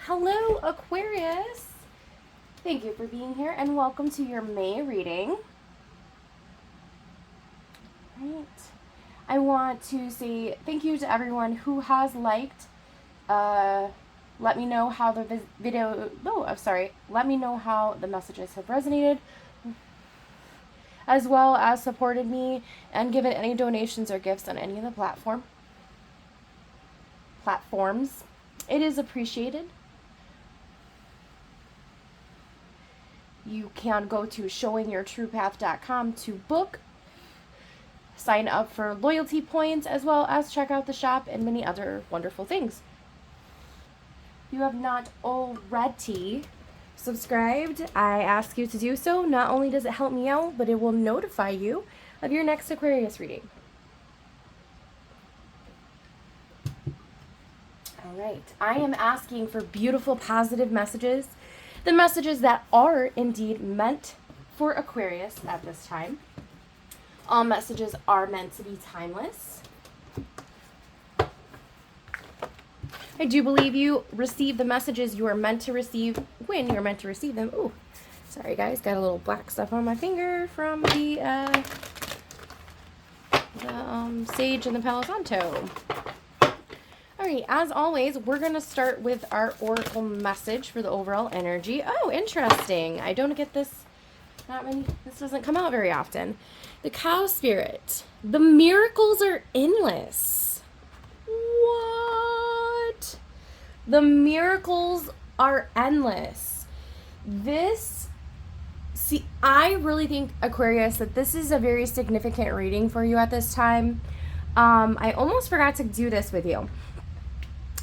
Hello, Aquarius! Thank you for being here and welcome to your May reading. Right. I want to say thank you to everyone who has liked. Let me know how the let me know how the messages have resonated, as well as supported me and given any donations or gifts on any of the platforms. It is appreciated. You can go to showingyourtruepath.com to book, sign up for loyalty points, as well as check out the shop and many other wonderful things. If you have not already subscribed, I ask you to do so. Not only does it help me out, but it will notify you of your next Aquarius reading. All right. I am asking for beautiful, positive messages. The messages that are indeed meant for Aquarius at this time. All messages are meant to be timeless. I do believe you receive the messages you are meant to receive when you're meant to receive them. Ooh, sorry guys, got a little black stuff on my finger from the Sage and the Palo Santo. Alright, as always, we're going to start with our oracle message for the overall energy. Oh, interesting. I don't get this, this doesn't come out very often. The cow spirit. The miracles are endless. What? The miracles are endless. I really think, Aquarius, that this is a very significant reading for you at this time. I almost forgot to do this with you.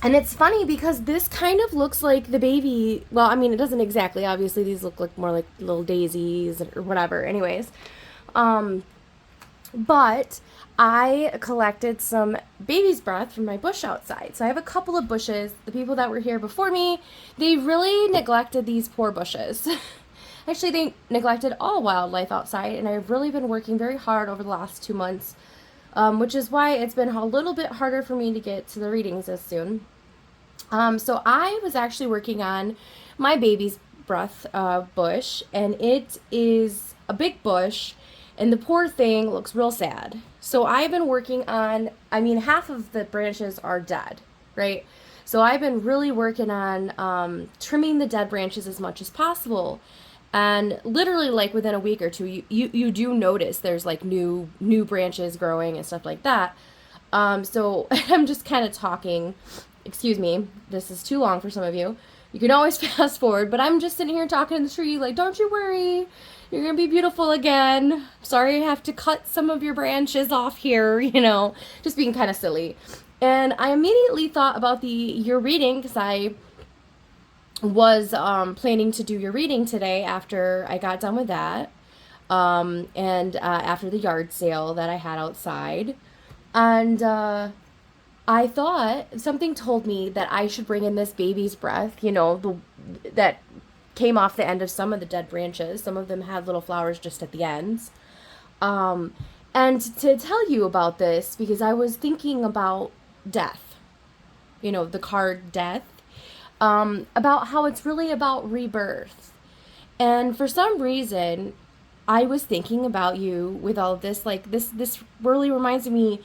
And it's funny because this kind of looks like the baby. Well, I mean, it doesn't exactly. Obviously, these look like more like little daisies or whatever. Anyways, but I collected some baby's breath from my bush outside. So I have a couple of bushes. The people that were here before me, they really neglected these poor bushes. Actually, they neglected all wildlife outside, and I've really been working very hard over the last 2 months. Which is why it's been a little bit harder for me to get to the readings as soon. So I was actually working on my baby's breath bush, and it is a big bush, and the poor thing looks real sad. So I've been working on, half of the branches are dead, right? So I've been really working on trimming the dead branches as much as possible. And literally, like, within a week or two, you do notice there's like new branches growing and stuff like that. So I'm just kind of talking. Excuse me, this is too long for some of you. You can always fast forward, but I'm just sitting here talking to the tree like, don't you worry, you're gonna be beautiful again. Sorry I have to cut some of your branches off here, just being kind of silly. And I immediately thought about your reading, because I was planning to do your reading today after I got done with that, and after the yard sale that I had outside. And I thought, something told me that I should bring in this baby's breath, that came off the end of some of the dead branches. Some of them had little flowers just at the ends. And to tell you about this, because I was thinking about death, the card death. About how it's really about rebirth. And for some reason, I was thinking about you with all of this. Like, this really reminds me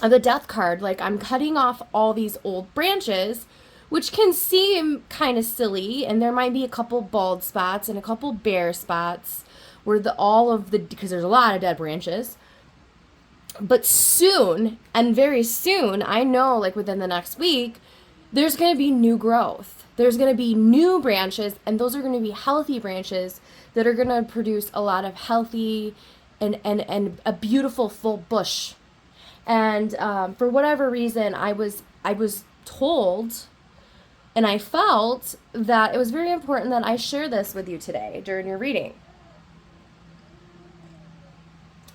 of the death card. Like, I'm cutting off all these old branches, which can seem kind of silly, and there might be a couple bald spots and a couple bare spots where because there's a lot of dead branches. But soon, and very soon, I know, like within the next week, there's going to be new growth. There's going to be new branches, and those are going to be healthy branches that are going to produce a lot of healthy and a beautiful full bush. And for whatever reason, I was told And I felt that it was very important that I share this with you today during your reading.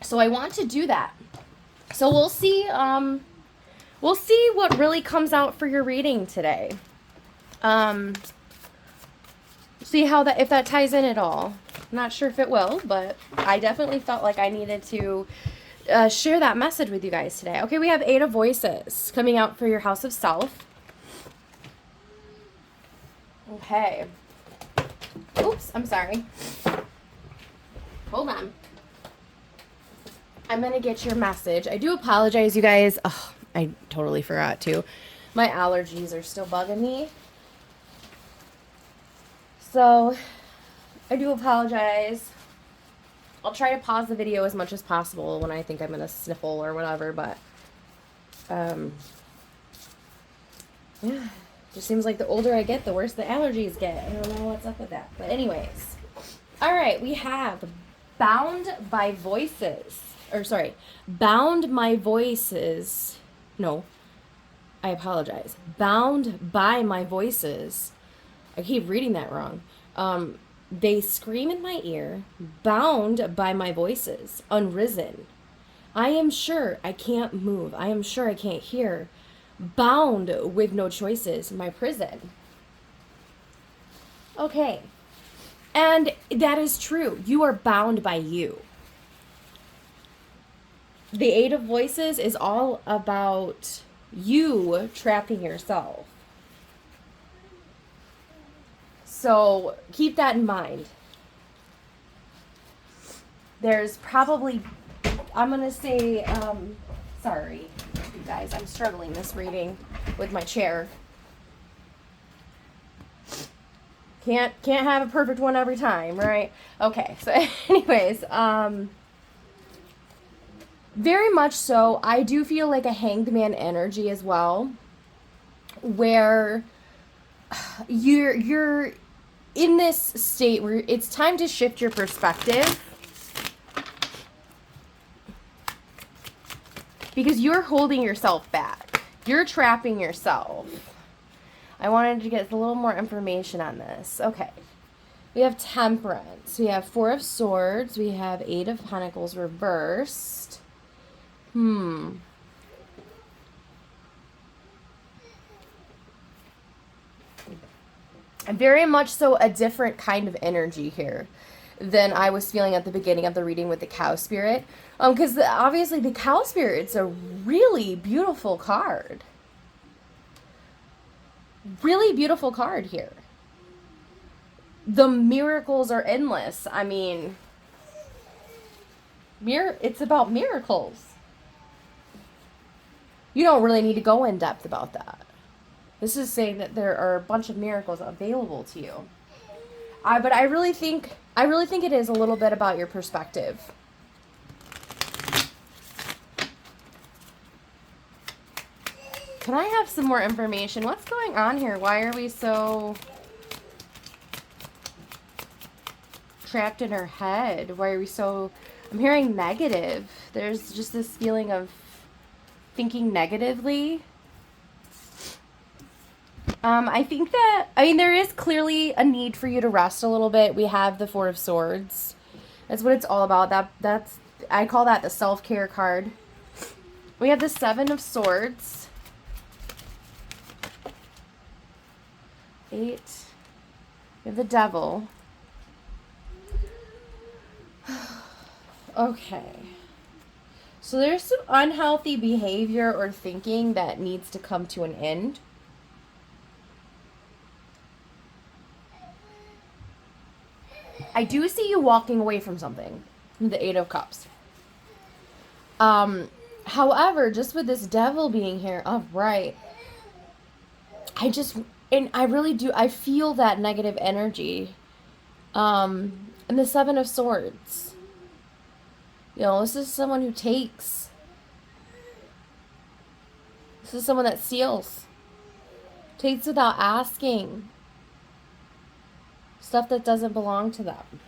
So I want to do that. So we'll see what really comes out for your reading today. See how that, if that ties in at all. I'm not sure if it will, but I definitely felt like I needed to share that message with you guys today. Okay, we have 8 of Voices coming out for your House of Self. Okay. Oops, I'm sorry. Hold on. I'm going to get your message. I do apologize, you guys. Oh, I totally forgot to. My allergies are still bugging me. So, I do apologize. I'll try to pause the video as much as possible when I think I'm going to sniffle or whatever, but yeah, just seems like the older I get, the worse the allergies get. I don't know what's up with that. But anyways, all right, we have Bound by Voices. Or sorry, Bound My Voices. No, I apologize. Bound by My Voices. I keep reading that wrong. They scream in my ear, bound by my voices, unrisen. I am sure I can't move. I am sure I can't hear. Bound with no choices, my prison. Okay. And that is true. You are bound by you. The 8 of Voices is all about you trapping yourself. So keep that in mind. There's probably, I'm going to say, sorry, you guys, I'm struggling this reading with my chair. Can't have a perfect one every time, right? Okay, so anyways, very much so, I do feel like a Hanged Man energy as well, where you're in this state where it's time to shift your perspective, because you're holding yourself back. You're trapping yourself. I wanted to get a little more information on this. Okay. We have Temperance. We have 4 of Swords. We have 8 of Pentacles reversed. Very much so a different kind of energy here than I was feeling at the beginning of the reading with the Cow Spirit. Because obviously the Cow Spirit's a really beautiful card. Really beautiful card here. The miracles are endless. I mean, it's about miracles. You don't really need to go in depth about that. This is saying that there are a bunch of miracles available to you. But I really think it is a little bit about your perspective. Can I have some more information? What's going on here? Why are we so trapped in our head? Why are we so... I'm hearing negative. There's just this feeling of thinking negatively. I think that, there is clearly a need for you to rest a little bit. We have the 4 of Swords. That's what it's all about. I call that the self-care card. We have the 7 of Swords. 8. We have the Devil. Okay. So there's some unhealthy behavior or thinking that needs to come to an end. I do see you walking away from something. The 8 of Cups. However, just with this Devil being here, right. I really do, I feel that negative energy. And the 7 of Swords. This is someone who takes. This is someone that steals. Takes without asking. Stuff that doesn't belong to them.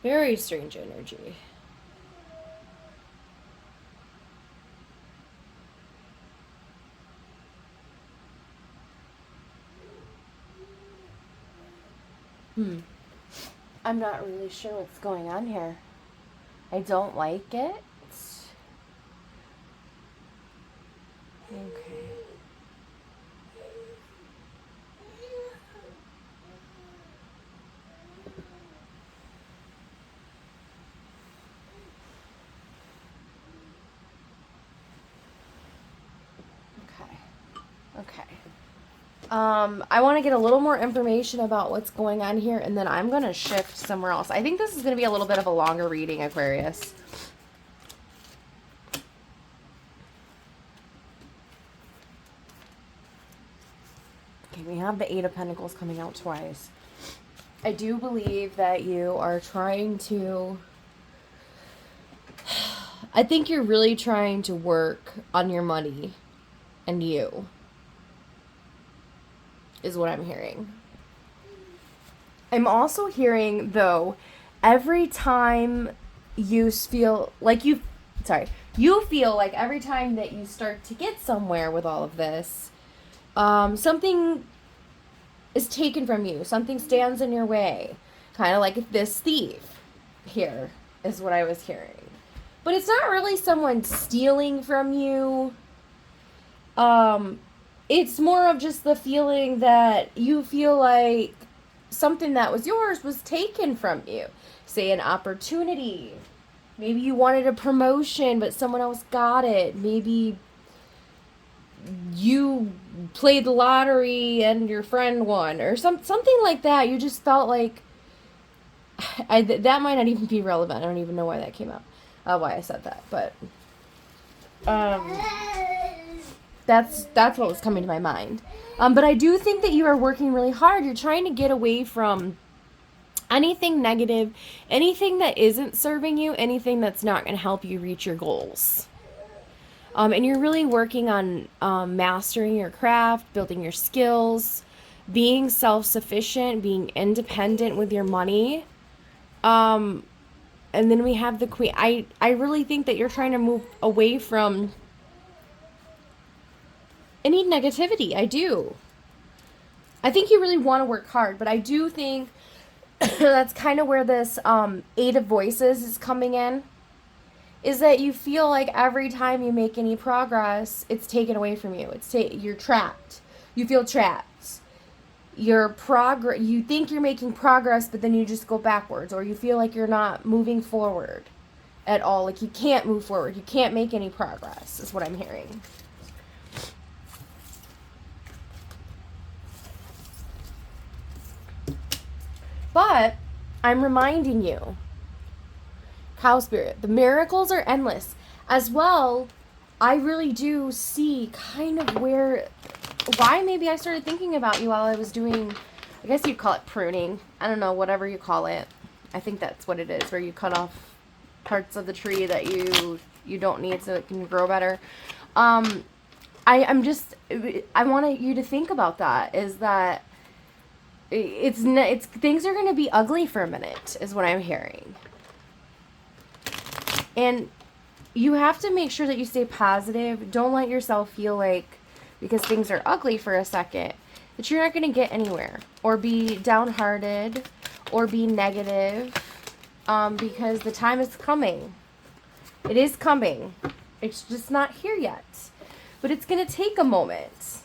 Very strange energy. I'm not really sure what's going on here. I don't like it. Okay. Okay. I want to get a little more information about what's going on here, and then I'm going to shift somewhere else. I think this is going to be a little bit of a longer reading, Aquarius. Okay, we have the Eight of Pentacles coming out twice. I do believe that you are trying to... I think you're really trying to work on your money and you, is what I'm hearing. I'm also hearing, though, every time you feel like you feel like every time that you start to get somewhere with all of this, something is taken from you. Something stands in your way. Kind of like this thief here is what I was hearing. But it's not really someone stealing from you. It's more of just the feeling that you feel like something that was yours was taken from you. Say an opportunity. Maybe you wanted a promotion, but someone else got it. Maybe you played the lottery and your friend won, or something like that. You just felt like that might not even be relevant. I don't even know why that came up, why I said that, but that's what was coming to my mind. But I do think that you are working really hard. You're trying to get away from anything negative, anything that isn't serving you, anything that's not going to help you reach your goals. And you're really working on mastering your craft, building your skills, being self-sufficient, being independent with your money. And then we have the Queen. I really think that you're trying to move away from any negativity. I do. I think you really want to work hard, but I do think that's kind of where this Eight of Voices is coming in. Is that you feel like every time you make any progress, it's taken away from you. You're trapped. You feel trapped. You think you're making progress, but then you just go backwards, or you feel like you're not moving forward at all. Like you can't move forward. You can't make any progress, is what I'm hearing. But I'm reminding you, Cow Spirit, the miracles are endless. As well, I really do see kind of why maybe I started thinking about you while I was doing, I guess you'd call it pruning. I don't know, whatever you call it. I think that's what it is, where you cut off parts of the tree that you don't need so it can grow better. I wanted you to think about that, is that it's things are going to be ugly for a minute, is what I'm hearing. And you have to make sure that you stay positive. Don't let yourself feel like, because things are ugly for a second, that you're not going to get anywhere, or be downhearted, or be negative, because the time is coming. It is coming. It's just not here yet. But it's going to take a moment.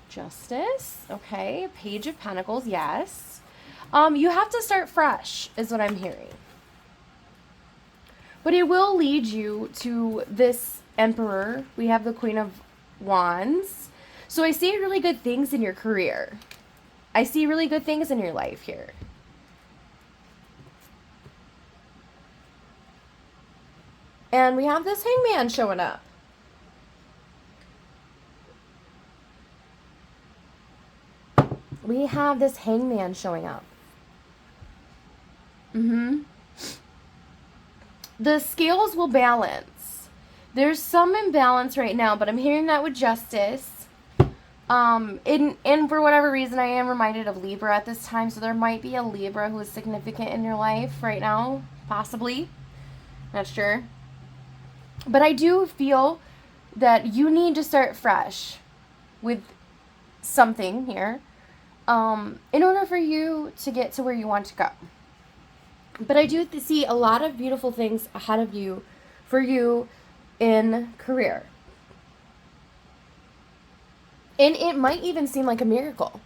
Justice. Okay. Page of Pentacles. Yes. You have to start fresh, is what I'm hearing. But it will lead you to this Emperor. We have the Queen of Wands. So I see really good things in your career. I see really good things in your life here. And we have this Hangman showing up. We have this Hangman showing up. The scales will balance. There's some imbalance right now, but I'm hearing that with Justice. And for whatever reason, I am reminded of Libra at this time, so there might be a Libra who is significant in your life right now, possibly. Not sure. But I do feel that you need to start fresh with something here. in order for you to get to where you want to go. But I do see a lot of beautiful things ahead of you for you in career. And it might even seem like a miracle.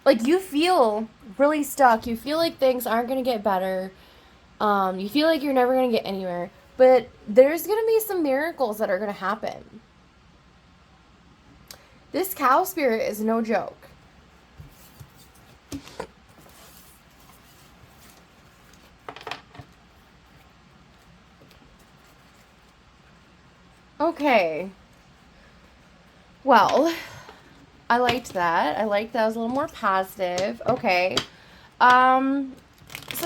Like, you feel really stuck. You feel like things aren't going to get better. You feel like you're never going to get anywhere. But there's going to be some miracles that are going to happen. This cow spirit is no joke. Okay. Well, I liked that. I liked that. It was a little more positive. Okay. So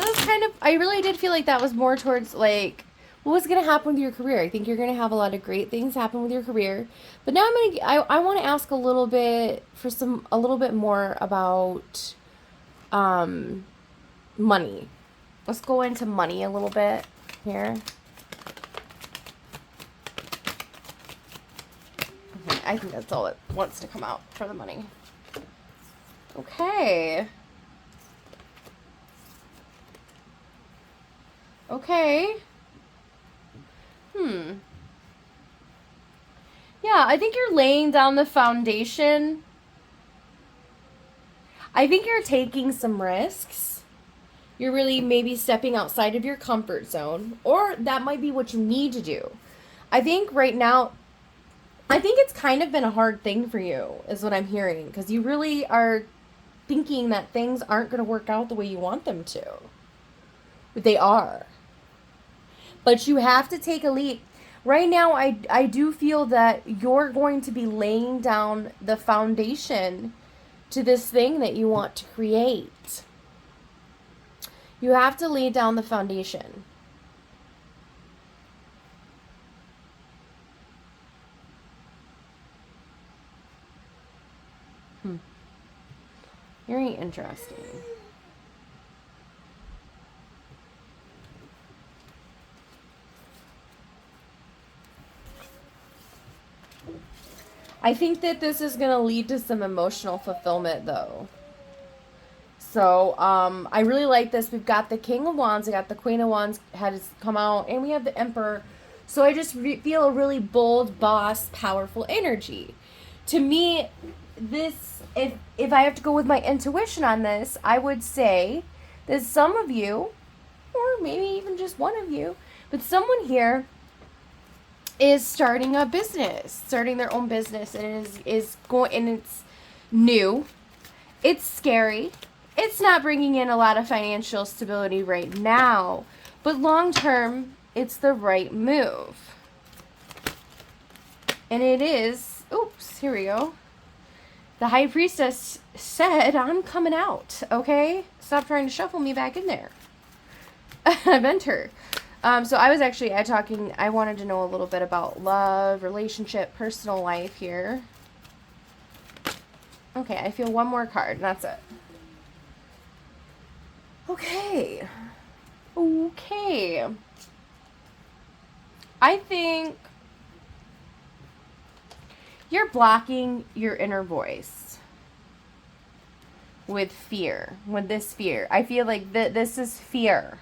that's kind of, I really did feel like that was more towards, like, what was going to happen with your career. I think you're going to have a lot of great things happen with your career. But now I want to ask a little bit more about money. Let's go into money a little bit here. Okay, I think that's all it wants to come out for the money. Okay. Okay. Yeah, I think you're laying down the foundation. I think you're taking some risks. You're really maybe stepping outside of your comfort zone, or that might be what you need to do. I think right now, I think it's kind of been a hard thing for you, is what I'm hearing, because you really are thinking that things aren't going to work out the way you want them to. But they are. But you have to take a leap. Right now, I do feel that you're going to be laying down the foundation to this thing that you want to create. You have to lay down the foundation. Very interesting. I think that this is going to lead to some emotional fulfillment, though. So, I really like this. We've got the King of Wands, I got the Queen of Wands has come out, and we have the Emperor. So I just feel a really bold, boss, powerful energy. To me, this, if I have to go with my intuition on this, I would say that some of you, or maybe even just one of you, but someone here is starting a business, starting their own business, and is going, and it's new, it's scary, it's not bringing in a lot of financial stability right now, but long term, it's the right move. And it is, oops, here we go. The High Priestess said, I'm coming out, okay? Stop trying to shuffle me back in there. I've entered. So I was actually talking, I wanted to know a little bit about love, relationship, personal life here. Okay, I feel one more card, and that's it. Okay. Okay. I think you're blocking your inner voice with fear, with this fear. I feel like this is fear.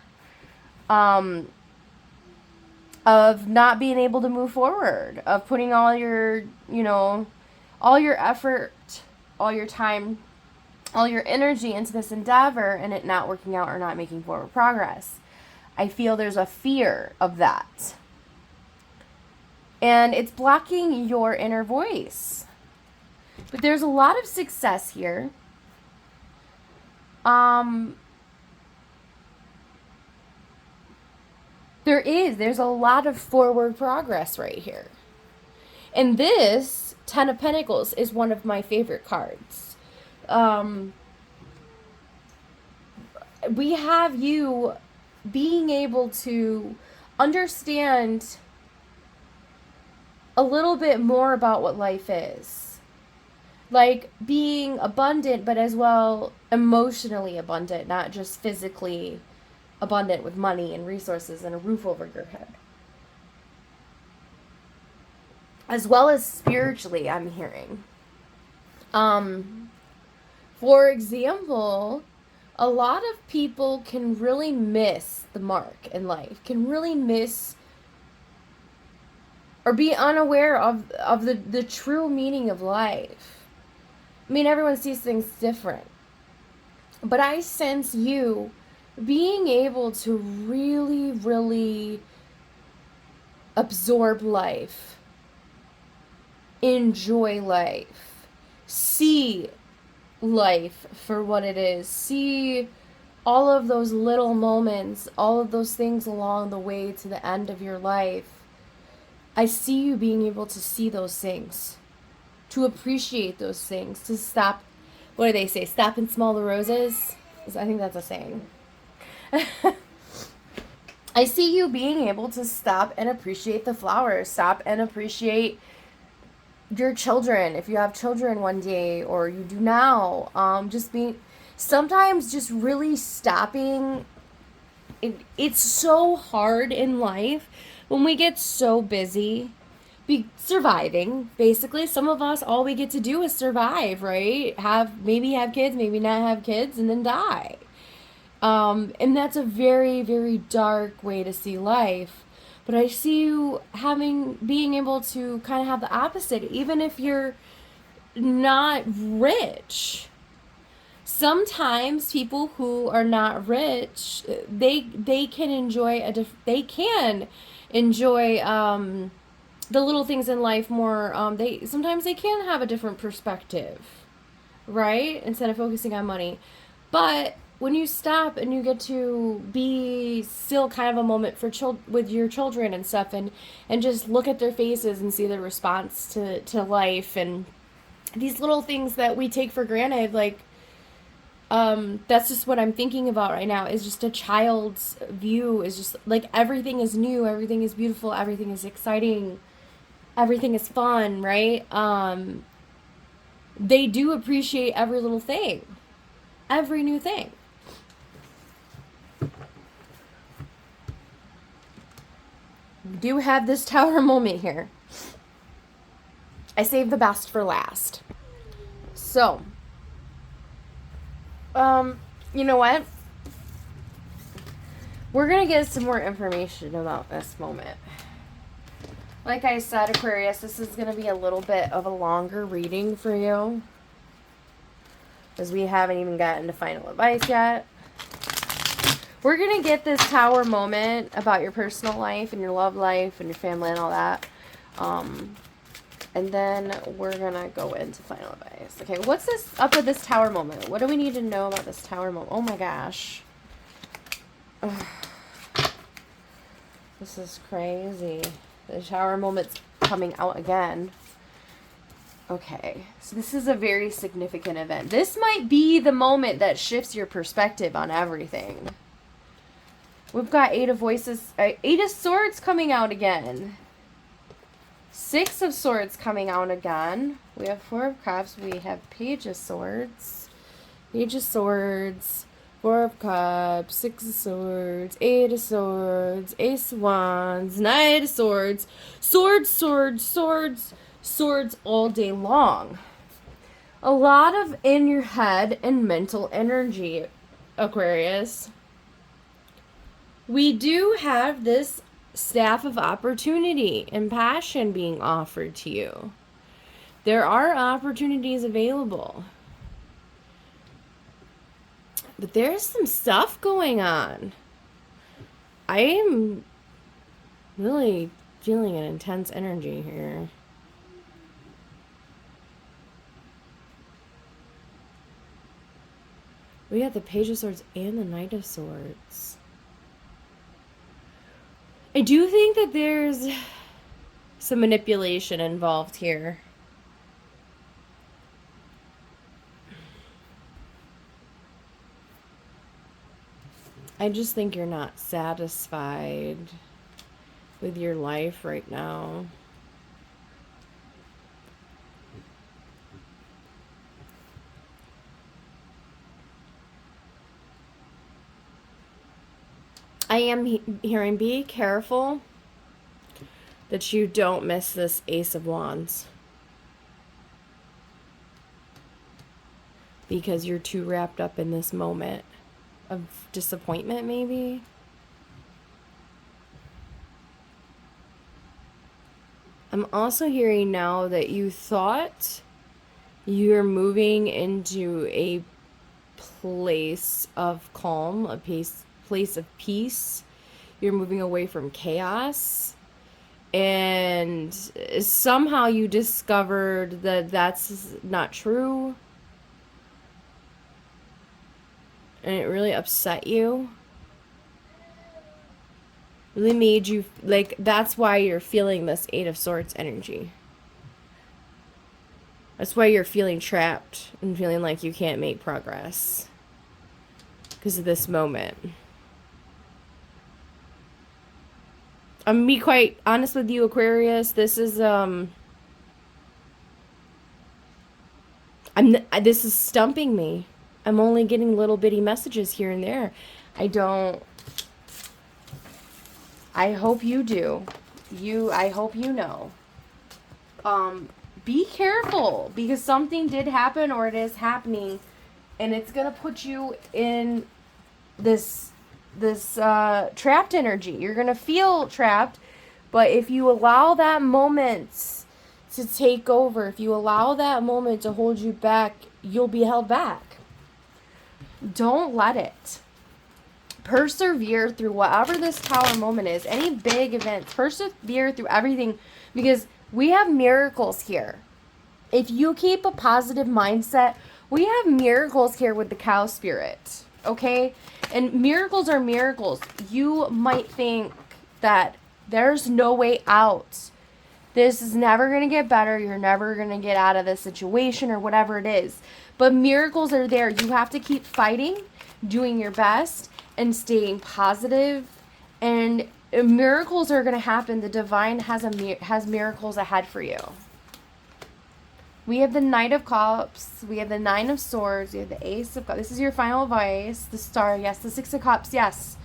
Of not being able to move forward, of putting all your, all your effort, all your time, all your energy into this endeavor and it not working out or not making forward progress. I feel there's a fear of that. And it's blocking your inner voice. But there's a lot of success here. There's a lot of forward progress right here. And this, Ten of Pentacles, is one of my favorite cards. We have you being able to understand a little bit more about what life is. Like being abundant, but as well emotionally abundant, not just physically abundant with money and resources and a roof over your head. As well as spiritually, I'm hearing. For example, a lot of people can really miss the mark in life, can really miss or be unaware of the true meaning of life. I mean, everyone sees things different. But I sense you being able to really, really absorb life, enjoy life, see life for what it is, see all of those little moments, all of those things along the way to the end of your life. I see you being able to see those things, to appreciate those things, to stop, what do they say, stop and smell the roses? I think that's a saying. I see you being able to stop and appreciate the flowers, stop and appreciate your children, if you have children one day, or you do now. Sometimes just really stopping. It's so hard in life when we get so busy surviving. Basically, some of us, all we get to do is survive, right? Maybe have kids, maybe not have kids, and then die. And that's a very, very dark way to see life. But I see you being able to kind of have the opposite, even if you're not rich. Sometimes people who are not rich, they can enjoy the little things in life more. Sometimes they can have a different perspective, right? Instead of focusing on money. But when you stop and you get to be still kind of a moment with your children and stuff, and just look at their faces and see their response to life, and these little things that we take for granted, like, that's just what I'm thinking about right now, is just a child's view, is just like everything is new, everything is beautiful, everything is exciting, everything is fun, right? They do appreciate every little thing, every new thing. We do have this tower moment here. I saved the best for last. So, you know what? We're going to get some more information about this moment. Like I said, Aquarius, this is going to be a little bit of a longer reading for you, because we haven't even gotten to final advice yet. We're going to get this tower moment about your personal life and your love life and your family and all that. And then we're going to go into final advice. Okay, what's up with this tower moment? What do we need to know about this tower moment? Oh my gosh. Ugh. This is crazy. The tower moment's coming out again. Okay, so this is a very significant event. This might be the moment that shifts your perspective on everything. We've got Eight of Swords coming out again. Six of Swords coming out again. We have Four of Cups. We have Page of Swords. Page of Swords. Four of Cups. Six of Swords. Eight of Swords. Ace of Wands. Knight of Swords. Swords, swords, swords, swords all day long. A lot of in your head and mental energy, Aquarius. We do have this staff of opportunity and passion being offered to you. There are opportunities available. But there's some stuff going on. I am really feeling an intense energy here. We got the Page of Swords and the Knight of Swords. I do think that there's some manipulation involved here. I just think you're not satisfied with your life right now. I am hearing, be careful that you don't miss this Ace of Wands. because you're too wrapped up in this moment of disappointment, maybe. I'm also hearing now that you thought you're moving into a place of calm, a place of peace. You're moving away from chaos. And somehow you discovered that that's not true. And it really upset you. Really made you, like, that's why you're feeling this Eight of Swords energy. That's why you're feeling trapped and feeling like you can't make progress. Because of this moment. I'm gonna be quite honest with you, Aquarius. This is this is stumping me. I'm only getting little bitty messages here and there. I hope you do. I hope you know. Be careful, because something did happen or it is happening, and it's gonna put you in this trapped energy. You're gonna feel trapped, but if you allow that moment to take over, if you allow that moment to hold you back, you'll be held back. Don't let it. Persevere through whatever this Tower moment is, any big events. Persevere through everything, because we have miracles here. If you keep a positive mindset, we have miracles here with the cow spirit, okay? And miracles are miracles. You might think that there's no way out. This is never going to get better. You're never going to get out of this situation or whatever it is. But miracles are there. You have to keep fighting, doing your best, and staying positive. And miracles are going to happen. The divine has miracles ahead for you. We have the Knight of Cups. We have the Nine of Swords. We have the Ace of Cups. This is your final advice. The Star, yes. The Six of Cups, yes.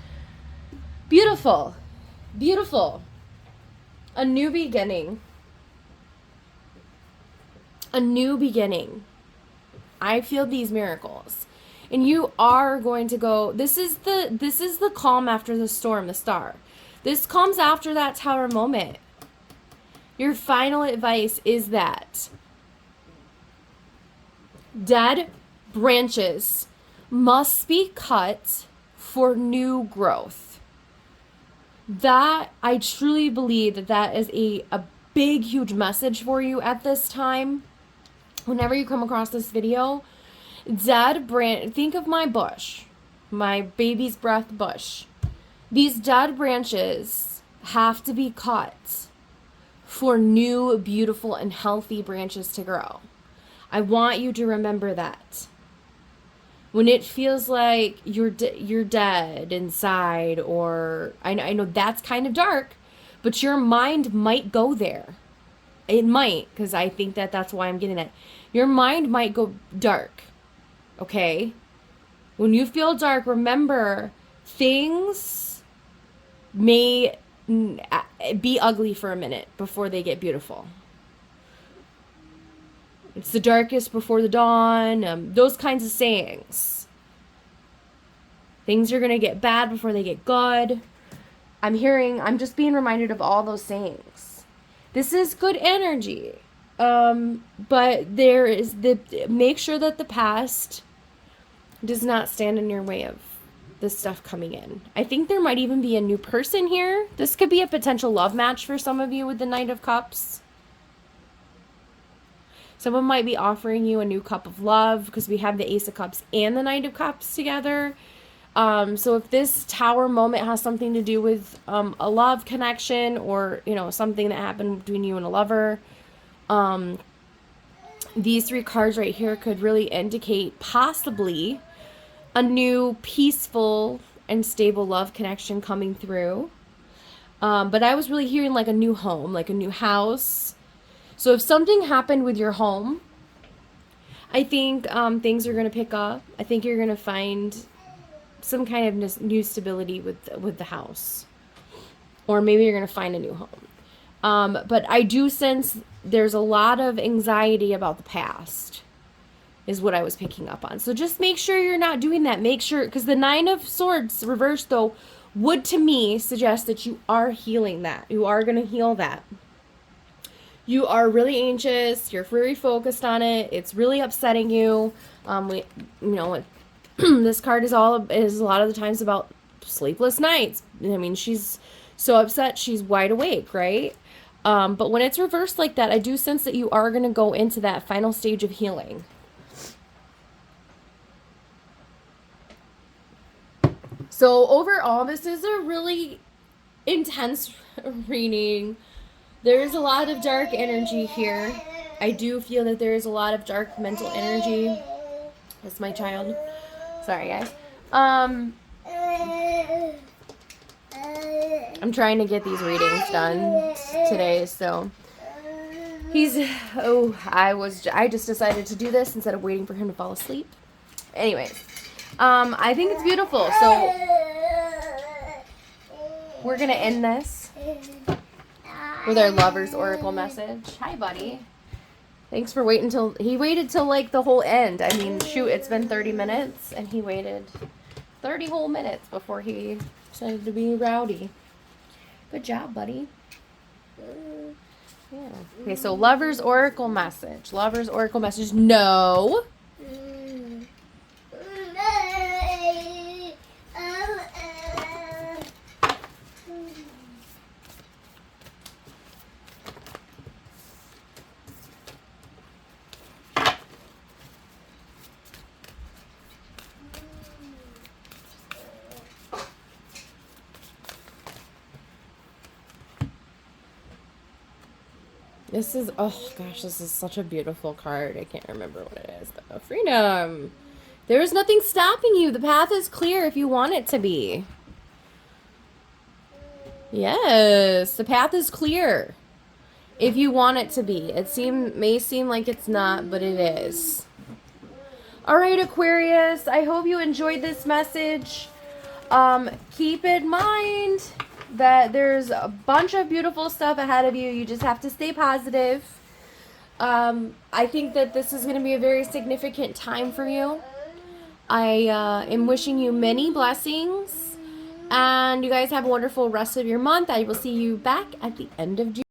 Beautiful. Beautiful. A new beginning. A new beginning. I feel these miracles. And you are going to go, this is the calm after the storm, the Star. This comes after that Tower moment. Your final advice is that dead branches must be cut for new growth. That, I truly believe that is a big, huge message for you at this time. Whenever you come across this video, dead branch, think of my bush, my baby's breath bush. These dead branches have to be cut for new, beautiful, and healthy branches to grow. I want you to remember that. When it feels like you're dead inside, or I know that's kind of dark, but your mind might go there. It might, because I think that's why I'm getting it. Your mind might go dark, okay? When you feel dark, remember, things may be ugly for a minute before they get beautiful. It's the darkest before the dawn, those kinds of sayings. Things are going to get bad before they get good. I'm just being reminded of all those sayings. This is good energy. But make sure that the past does not stand in your way of this stuff coming in. I think there might even be a new person here. This could be a potential love match for some of you with the Knight of Cups. Someone might be offering you a new cup of love, because we have the Ace of Cups and the Knight of Cups together. So if this Tower moment has something to do with a love connection, or something that happened between you and a lover, these three cards right here could really indicate possibly a new peaceful and stable love connection coming through. But I was really hearing like a new home, like a new house. So if something happened with your home, I think things are going to pick up. I think you're going to find some kind of new stability with the house. Or maybe you're going to find a new home. But I do sense there's a lot of anxiety about the past. is what I was picking up on. So just make sure you're not doing that. Make sure, because the Nine of Swords reversed, though, would to me suggest that you are healing that. You are going to heal that. You are really anxious. You're very focused on it. It's really upsetting you. This card is a lot of the times about sleepless nights. I mean, she's so upset. She's wide awake, right? But when it's reversed like that, I do sense that you are going to go into that final stage of healing. So overall, this is a really intense reading. There's a lot of dark energy here. I do feel that there is a lot of dark mental energy. That's my child. Sorry, guys. I'm trying to get these readings done today, so I just decided to do this instead of waiting for him to fall asleep. Anyways, I think it's beautiful. So we're gonna end this with our Lover's Oracle message. Hi, buddy. Thanks for waiting he waited till like the whole end. I mean, shoot, it's been 30 minutes and he waited 30 whole minutes before he decided to be rowdy. Good job, buddy. Yeah. Okay, so Lover's Oracle message. Lover's Oracle message. No. This is, oh gosh, this is such a beautiful card. I can't remember what it is, though. Freedom. There is nothing stopping you. The path is clear if you want it to be. Yes, the path is clear if you want it to be. It may seem like it's not, but it is. All right, Aquarius, I hope you enjoyed this message. Keep in mind that there's a bunch of beautiful stuff ahead of you. You just have to stay positive. I think that this is going to be a very significant time for you. I am wishing you many blessings, and you guys have a wonderful rest of your month. I will see you back at the end of June.